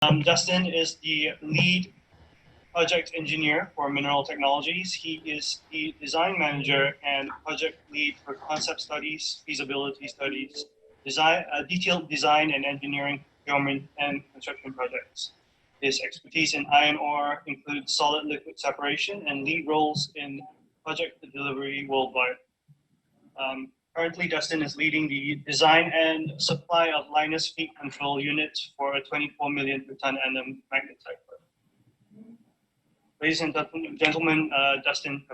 Dustin is the lead project engineer for Mineral Technologies. He is the design manager and project lead for concept studies, feasibility studies, detailed design and engineering, procurement, and construction projects. His expertise in iron ore includes solid liquid separation and lead roles in project delivery worldwide. Currently, Dustin is leading the design and supply of Linus feed control units for a 24 million per ton annum magnet cycler. Ladies and gentlemen, Dustin.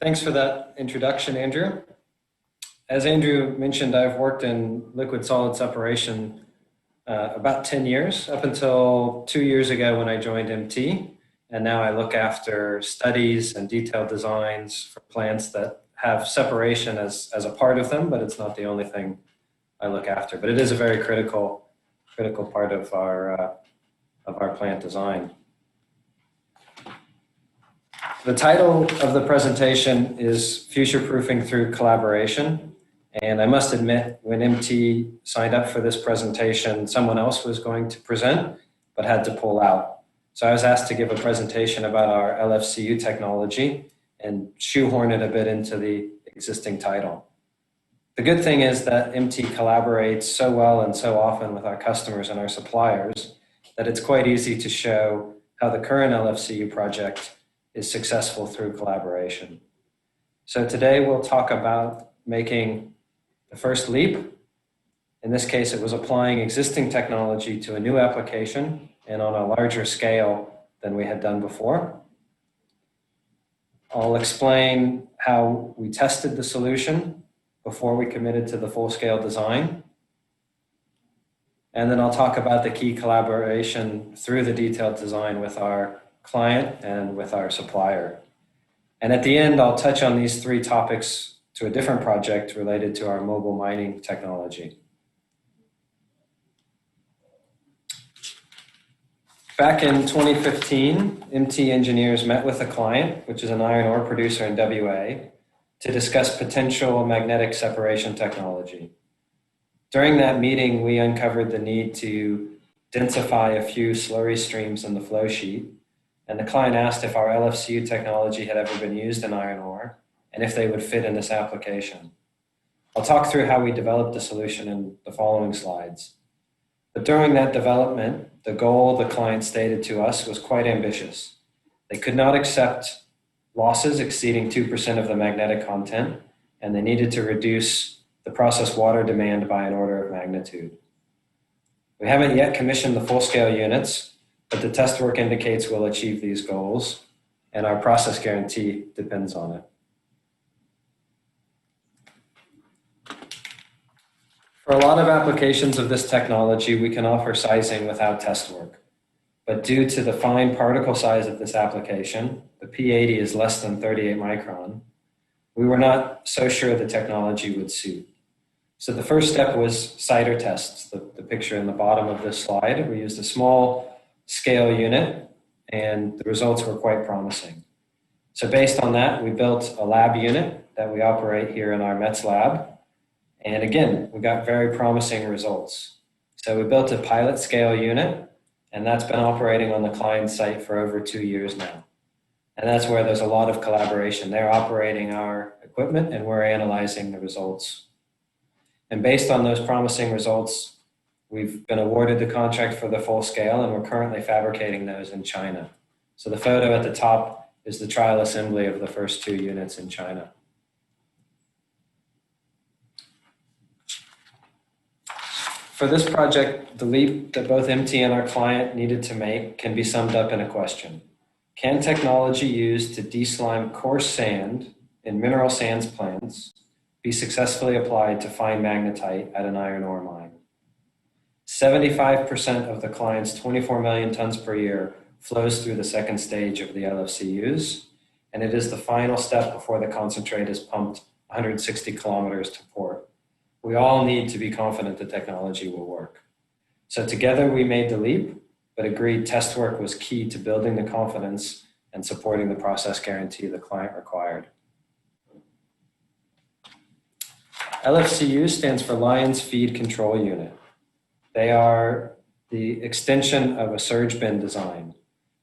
Thanks for that introduction, Andrew. As Andrew mentioned, I've worked in liquid solid separation about 10 years, up until 2 years ago when I joined MT. And now I look after studies and detailed designs for plants that have separation as a part of them, but it's not the only thing I look after. But it is a very critical part of our plant design. The title of the presentation is Future-Proofing Through Collaboration. And I must admit, when MT signed up for this presentation, someone else was going to present, but had to pull out. So I was asked to give a presentation about our LFCU technology and shoehorn it a bit into the existing title. The good thing is that MT collaborates so well and so often with our customers and our suppliers that it's quite easy to show how the current LFCU project is successful through collaboration. So today we'll talk about making the first leap. In this case, it was applying existing technology to a new application and on a larger scale than we had done before. I'll explain how we tested the solution before we committed to the full-scale design. And then I'll talk about the key collaboration through the detailed design with our client and with our supplier. And at the end, I'll touch on these three topics to a different project related to our mobile mining technology. Back in 2015, MT engineers met with a client, which is an iron ore producer in WA, to discuss potential magnetic separation technology. During that meeting, we uncovered the need to densify a few slurry streams in the flow sheet, and the client asked if our LFCU technology had ever been used in iron ore and if they would fit in this application. I'll talk through how we developed the solution in the following slides. But during that development, the goal the client stated to us was quite ambitious. They could not accept losses exceeding 2% of the magnetic content, and they needed to reduce the process water demand by an order of magnitude. We haven't yet commissioned the full-scale units, but the test work indicates we'll achieve these goals, and our process guarantee depends on it. For a lot of applications of this technology, we can offer sizing without test work. But due to the fine particle size of this application, the P80 is less than 38 micron, we were not so sure the technology would suit. So the first step was CIDR tests, the picture in the bottom of this slide. We used a small scale unit, and the results were quite promising. So based on that, we built a lab unit that we operate here in our METS lab. And again, we got very promising results. So we built a pilot scale unit, and that's been operating on the client site for over 2 years now. And that's where there's a lot of collaboration. They're operating our equipment and we're analyzing the results. And based on those promising results, we've been awarded the contract for the full scale, and we're currently fabricating those in China. So the photo at the top is the trial assembly of the first 2 units in China. For this project, the leap that both MT and our client needed to make can be summed up in a question. Can technology used to deslime coarse sand in mineral sands plants be successfully applied to fine magnetite at an iron ore mine? 75% of the client's 24 million tons per year flows through the second stage of the LFCUs, and it is the final step before the concentrate is pumped 160 kilometers to port. We all need to be confident the technology will work. So together we made the leap, but agreed test work was key to building the confidence and supporting the process guarantee the client required. LFCU stands for Lions Feed Control Unit. They are the extension of a surge bin design.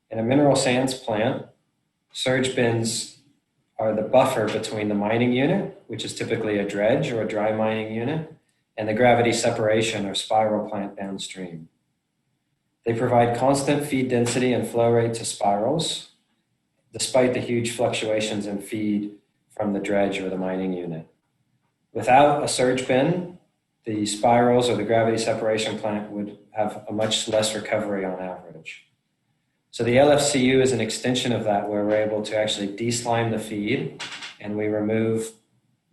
In a mineral sands plant, surge bins are the buffer between the mining unit, which is typically a dredge or a dry mining unit, and the gravity separation or spiral plant downstream. They provide constant feed density and flow rate to spirals, despite the huge fluctuations in feed from the dredge or the mining unit. Without a surge bin, the spirals or the gravity separation plant would have a much less recovery on average. So the LFCU is an extension of that, where we're able to actually deslime the feed and we remove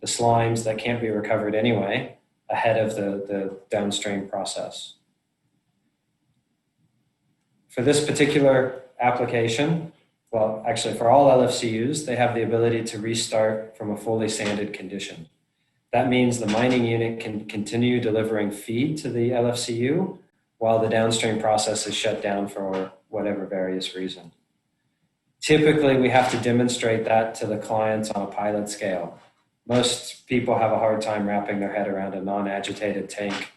the slimes that can't be recovered anyway ahead of the downstream process. For this particular application, well, actually for all LFCUs, they have the ability to restart from a fully sanded condition. That means the mining unit can continue delivering feed to the LFCU while the downstream process is shut down for whatever various reason. Typically, we have to demonstrate that to the clients on a pilot scale. Most people have a hard time wrapping their head around a non-agitated tank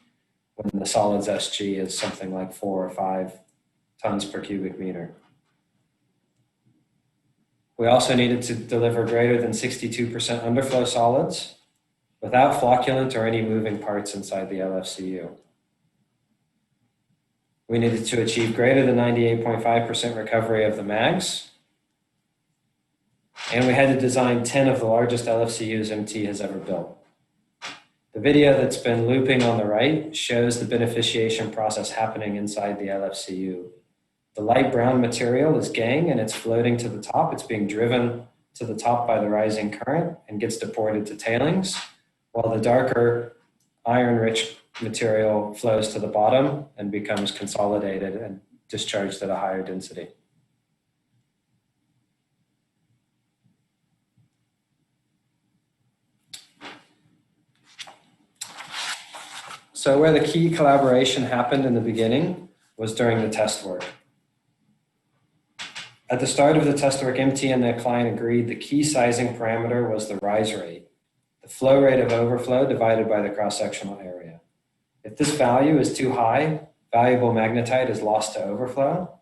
when the solids SG is something like 4 or 5 tons per cubic meter. We also needed to deliver greater than 62% underflow solids without flocculant or any moving parts inside the LFCU. We needed to achieve greater than 98.5% recovery of the mags. And we had to design 10 of the largest LFCUs MT has ever built. The video that's been looping on the right shows the beneficiation process happening inside the LFCU. The light brown material is gangue and it's floating to the top. It's being driven to the top by the rising current and gets deported to tailings, while the darker iron-rich material flows to the bottom and becomes consolidated and discharged at a higher density. So where the key collaboration happened in the beginning was during the test work. At the start of the test work, MT and the client agreed the key sizing parameter was the rise rate, the flow rate of overflow divided by the cross-sectional area. If this value is too high, valuable magnetite is lost to overflow.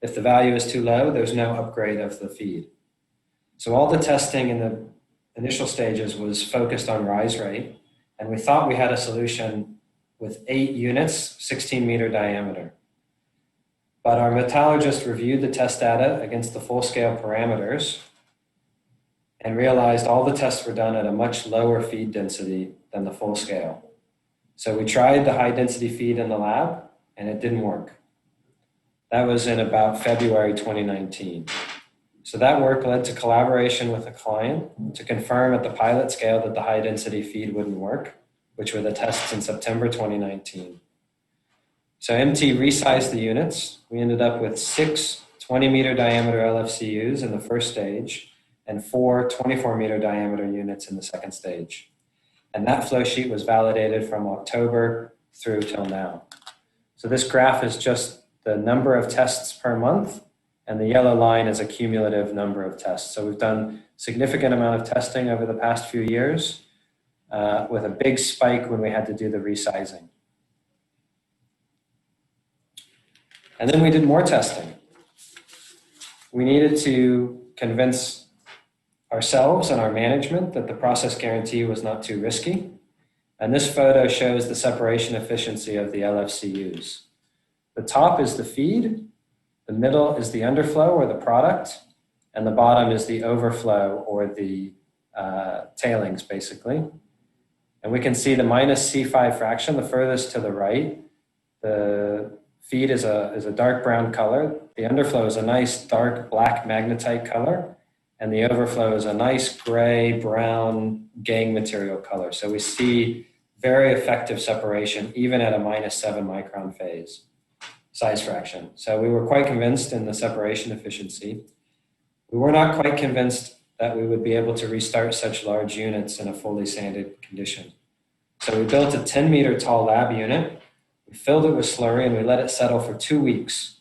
If the value is too low, there's no upgrade of the feed. So all the testing in the initial stages was focused on rise rate, and we thought we had a solution with 8 units, 16-meter diameter. But our metallurgist reviewed the test data against the full-scale parameters and realized all the tests were done at a much lower feed density than the full scale. So we tried the high-density feed in the lab, and it didn't work. That was in about February 2019. So that work led to collaboration with a client to confirm at the pilot scale that the high-density feed wouldn't work, which were the tests in September 2019. So MT resized the units. We ended up with 6 20-meter diameter LFCUs in the first stage and 4 24-meter diameter units in the second stage. And that flow sheet was validated from October through till now. So this graph is just the number of tests per month, and the yellow line is a cumulative number of tests. So we've done significant amount of testing over the past few years with a big spike when we had to do the resizing. And then we did more testing. We needed to convince ourselves and our management that the process guarantee was not too risky. And this photo shows the separation efficiency of the LFCUs. The top is the feed, the middle is the underflow or the product, and the bottom is the overflow or the tailings, basically. And we can see the minus C5 fraction, the furthest to the right. The feed is a dark brown color. The underflow is a nice dark black magnetite color. And the overflow is a nice gray, brown, gangue material color. So we see very effective separation, even at a minus 7 micron phase size fraction. So we were quite convinced in the separation efficiency. We were not quite convinced that we would be able to restart such large units in a fully sanded condition. So we built a 10-meter tall lab unit. We filled it with slurry and we let it settle for 2 weeks.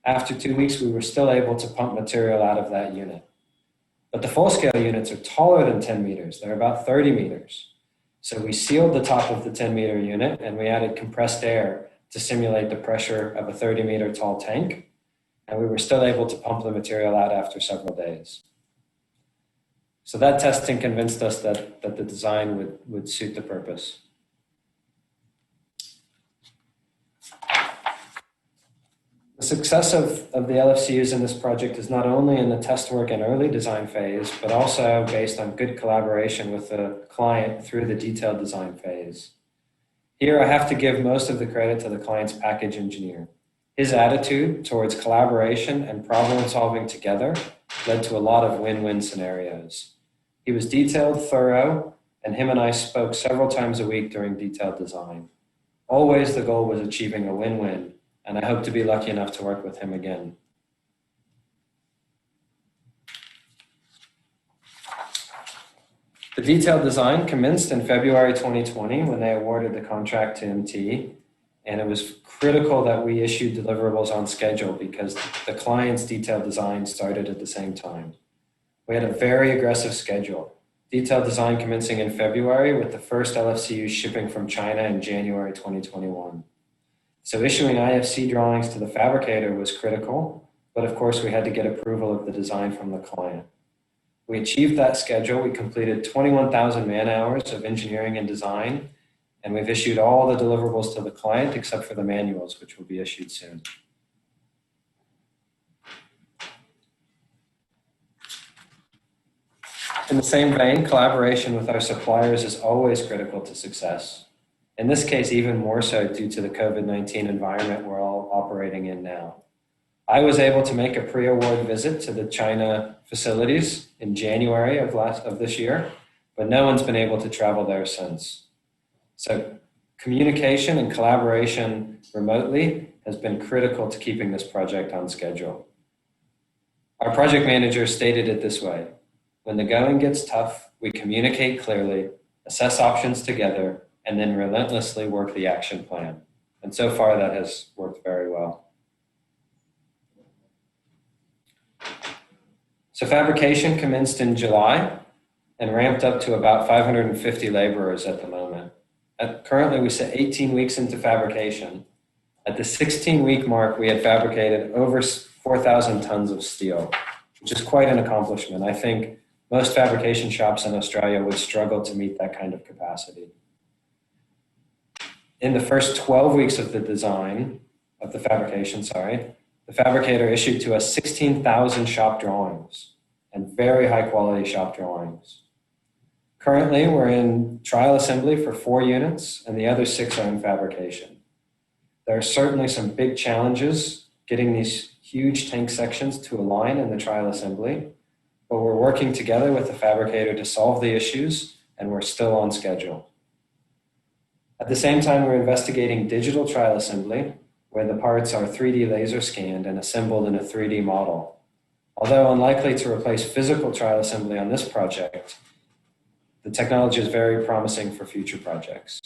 After 2 weeks, we were still able to pump material out of that unit. But the full-scale units are taller than 10 meters. They're about 30 meters. So we sealed the top of the 10-meter unit and we added compressed air to simulate the pressure of a 30-meter tall tank, and we were still able to pump the material out after several days. So that testing convinced us that the design would suit the purpose. The success of the LFCUs in this project is not only in the test work and early design phase, but also based on good collaboration with the client through the detailed design phase. Here, I have to give most of the credit to the client's package engineer. His attitude towards collaboration and problem solving together led to a lot of win-win scenarios. He was detailed, thorough, and him and I spoke several times a week during detailed design. Always the goal was achieving a win-win, and I hope to be lucky enough to work with him again. The detailed design commenced in February 2020 when they awarded the contract to MT, and it was critical that we issued deliverables on schedule because the client's detailed design started at the same time. We had a very aggressive schedule. Detailed design commencing in February with the first LFCU shipping from China in January 2021. So issuing IFC drawings to the fabricator was critical, but of course we had to get approval of the design from the client. We achieved that schedule. We completed 21,000 man hours of engineering and design, and we've issued all the deliverables to the client except for the manuals, which will be issued soon. In the same vein, collaboration with our suppliers is always critical to success. In this case, even more so due to the COVID-19 environment we're all operating in now. I was able to make a pre-award visit to the China facilities in January of this year, but no one's been able to travel there since. So communication and collaboration remotely has been critical to keeping this project on schedule. Our project manager stated it this way: when the going gets tough, we communicate clearly, assess options together, and then relentlessly work the action plan. And so far that has worked very well. So fabrication commenced in July and ramped up to about 550 laborers at the moment. Currently we sit 18 weeks into fabrication. At the 16-week mark, we had fabricated over 4,000 tons of steel, which is quite an accomplishment. I think most fabrication shops in Australia would struggle to meet that kind of capacity. In the first 12 weeks of the fabrication, the fabricator issued to us 16,000 shop drawings and very high quality shop drawings. Currently, we're in trial assembly for 4 units and the other 6 are in fabrication. There are certainly some big challenges getting these huge tank sections to align in the trial assembly, but we're working together with the fabricator to solve the issues and we're still on schedule. At the same time, we're investigating digital trial assembly, where the parts are 3D laser scanned and assembled in a 3D model. Although unlikely to replace physical trial assembly on this project, the technology is very promising for future projects.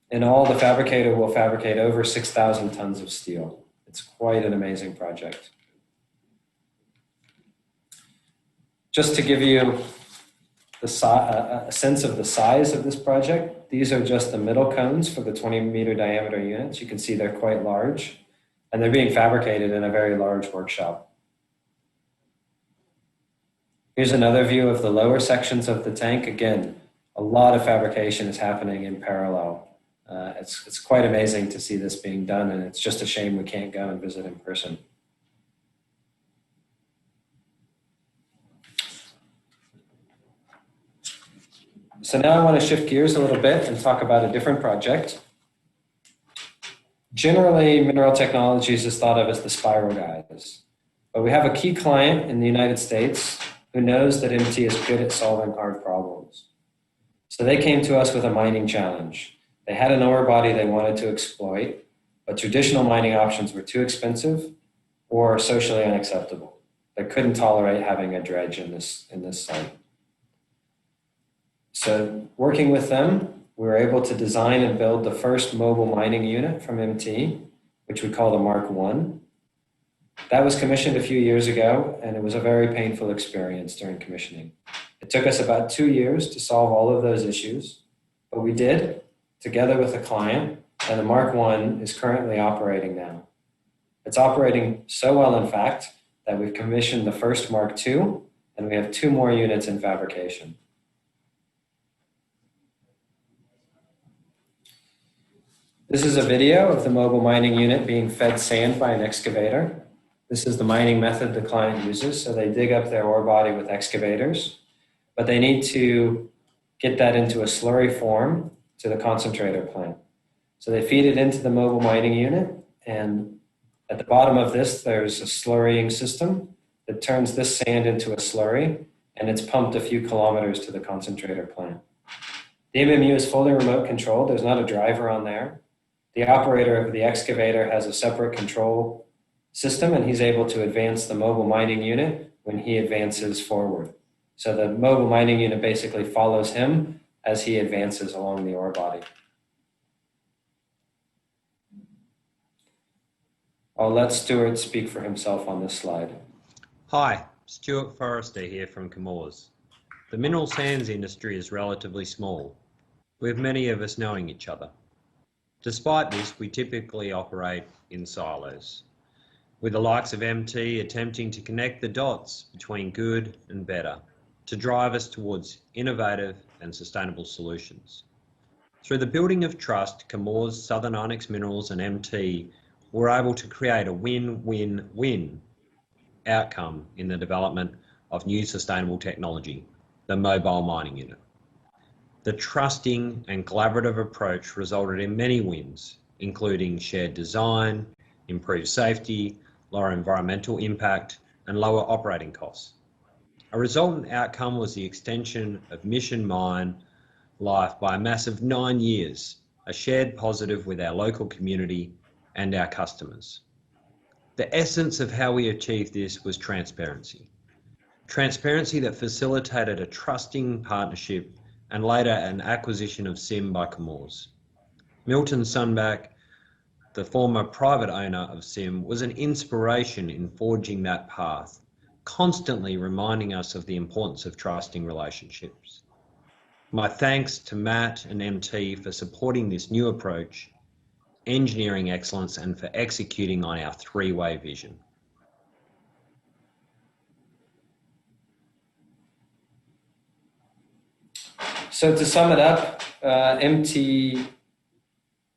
In all, the fabricator will fabricate over 6,000 tons of steel. It's quite an amazing project. Just to give you a sense of the size of this project, these are just the middle cones for the 20-meter diameter units. You can see they're quite large, and they're being fabricated in a very large workshop. Here's another view of the lower sections of the tank. Again, a lot of fabrication is happening in parallel. It's quite amazing to see this being done, and it's just a shame we can't go and visit in person. So now I want to shift gears a little bit and talk about a different project. Generally, Mineral Technologies is thought of as the spiral guys, but we have a key client in the United States who knows that MT is good at solving hard problems. So they came to us with a mining challenge. They had an ore body they wanted to exploit, but traditional mining options were too expensive or socially unacceptable. They couldn't tolerate having a dredge in this site. So working with them, we were able to design and build the first mobile mining unit from MT, which we call the Mark I. That was commissioned a few years ago, and it was a very painful experience during commissioning. It took us about 2 years to solve all of those issues, but we did, together with a client, and the Mark I is currently operating now. It's operating so well, in fact, that we've commissioned the first Mark II, and we have 2 more units in fabrication. This is a video of the mobile mining unit being fed sand by an excavator. This is the mining method the client uses. So they dig up their ore body with excavators, but they need to get that into a slurry form to the concentrator plant. So they feed it into the mobile mining unit, and at the bottom of this, there's a slurrying system that turns this sand into a slurry, and it's pumped a few kilometers to the concentrator plant. The MMU is fully remote controlled. There's not a driver on there. The operator of the excavator has a separate control system, and he's able to advance the mobile mining unit when he advances forward. So the mobile mining unit basically follows him as he advances along the ore body. I'll let Stuart speak for himself on this slide. Hi, Stuart Forrester here from Comores. The mineral sands industry is relatively small, with many of us knowing each other. Despite this, we typically operate in silos, with the likes of MT attempting to connect the dots between good and better to drive us towards innovative and sustainable solutions. Through the building of trust, Comores, Southern Onyx Minerals and MT were able to create a win-win-win outcome in the development of new sustainable technology, the mobile mining unit. The trusting and collaborative approach resulted in many wins, including shared design, improved safety, lower environmental impact, and lower operating costs. A resultant outcome was the extension of mission mine life by a massive 9 years, a shared positive with our local community and our customers. The essence of how we achieved this was transparency. Transparency that facilitated a trusting partnership and later an acquisition of SIM by Comores. Milton Sunback, the former private owner of SIM, was an inspiration in forging that path, constantly reminding us of the importance of trusting relationships. My thanks to Matt and MT for supporting this new approach, engineering excellence, and for executing on our 3-way vision. So to sum it up, MT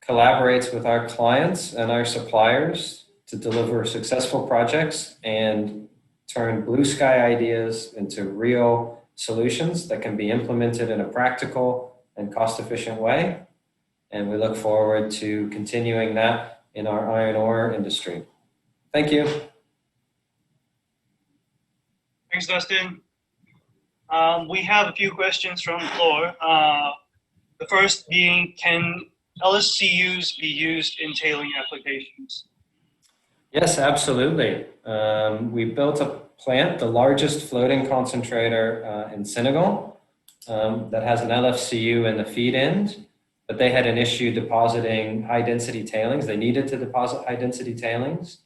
collaborates with our clients and our suppliers to deliver successful projects and turn blue sky ideas into real solutions that can be implemented in a practical and cost-efficient way. And we look forward to continuing that in our iron ore industry. Thank you. Thanks, Dustin. We have a few questions from the floor. The first being, can LSCUs be used in tailing applications? Yes, absolutely. We built a plant, the largest floating concentrator in Senegal, that has an LFCU in the feed end, but they had an issue depositing high density tailings. They needed to deposit high density tailings.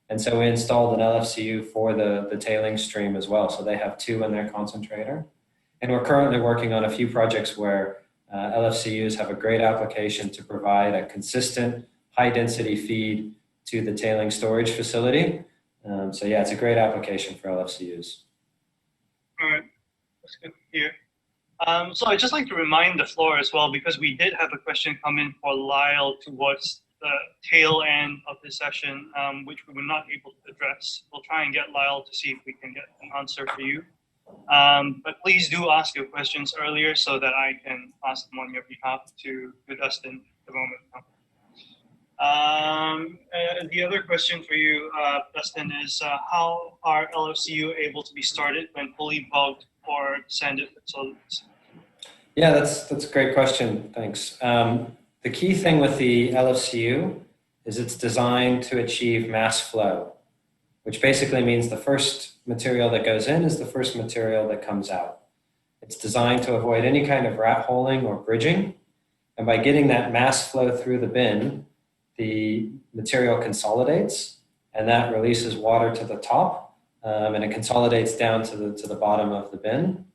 And so we installed an LFCU for the tailings stream as well. So they have 2 in their concentrator. And we're currently working on a few projects where LFCUs have a great application to provide a consistent high density feed to the tailing storage facility. So yeah, it's a great application for LFCUs. All right, that's good to hear. So I'd just like to remind the floor as well, because we did have a question come in for Lyle towards the tail end of this session, which we were not able to address. We'll try and get Lyle to see if we can get an answer for you. But please do ask your questions earlier so that I can ask them on your behalf to Dustin at the moment. The other question for you, Dustin, is how are LFCU able to be started when fully bugged or sanded facilities? Yeah, that's a great question. Thanks. The key thing with the LFCU is it's designed to achieve mass flow, which basically means the first material that goes in is the first material that comes out. It's designed to avoid any kind of rat holing or bridging. And by getting that mass flow through the bin, the material consolidates, and that releases water to the top, and it consolidates down to the bottom of the bin.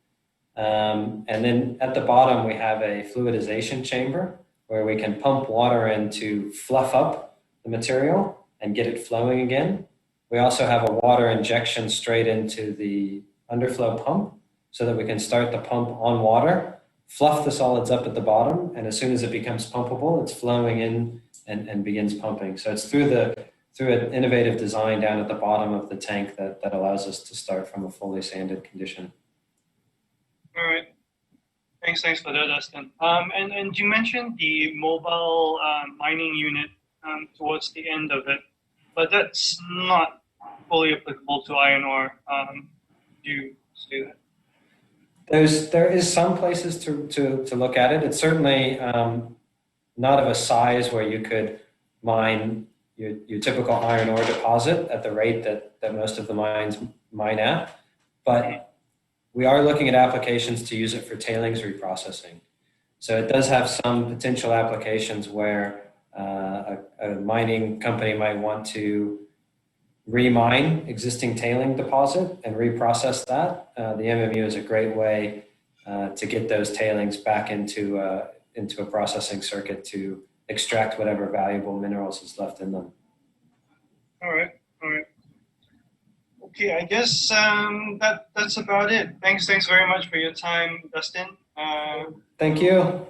And then at the bottom, we have a fluidization chamber where we can pump water in to fluff up the material and get it flowing again. We also have a water injection straight into the underflow pump so that we can start the pump on water, fluff the solids up at the bottom, and as soon as it becomes pumpable, it's flowing in and begins pumping. So it's through an innovative design down at the bottom of the tank that allows us to start from a fully sanded condition. All right. Thanks for that, Dustin. And you mentioned the mobile mining unit towards the end of it, but that's not fully applicable to iron ore. Do you say that? There is some places to look at it. It's certainly not of a size where you could mine your typical iron ore deposit at the rate that most of the mines mine at, but we are looking at applications to use it for tailings reprocessing. So it does have some potential applications where a mining company might want to remine existing tailing deposit and reprocess that. The MMU is a great way to get those tailings back into a processing circuit to extract whatever valuable minerals is left in them. All right. Okay, I guess that's about it. Thanks very much for your time, Dustin. Thank you.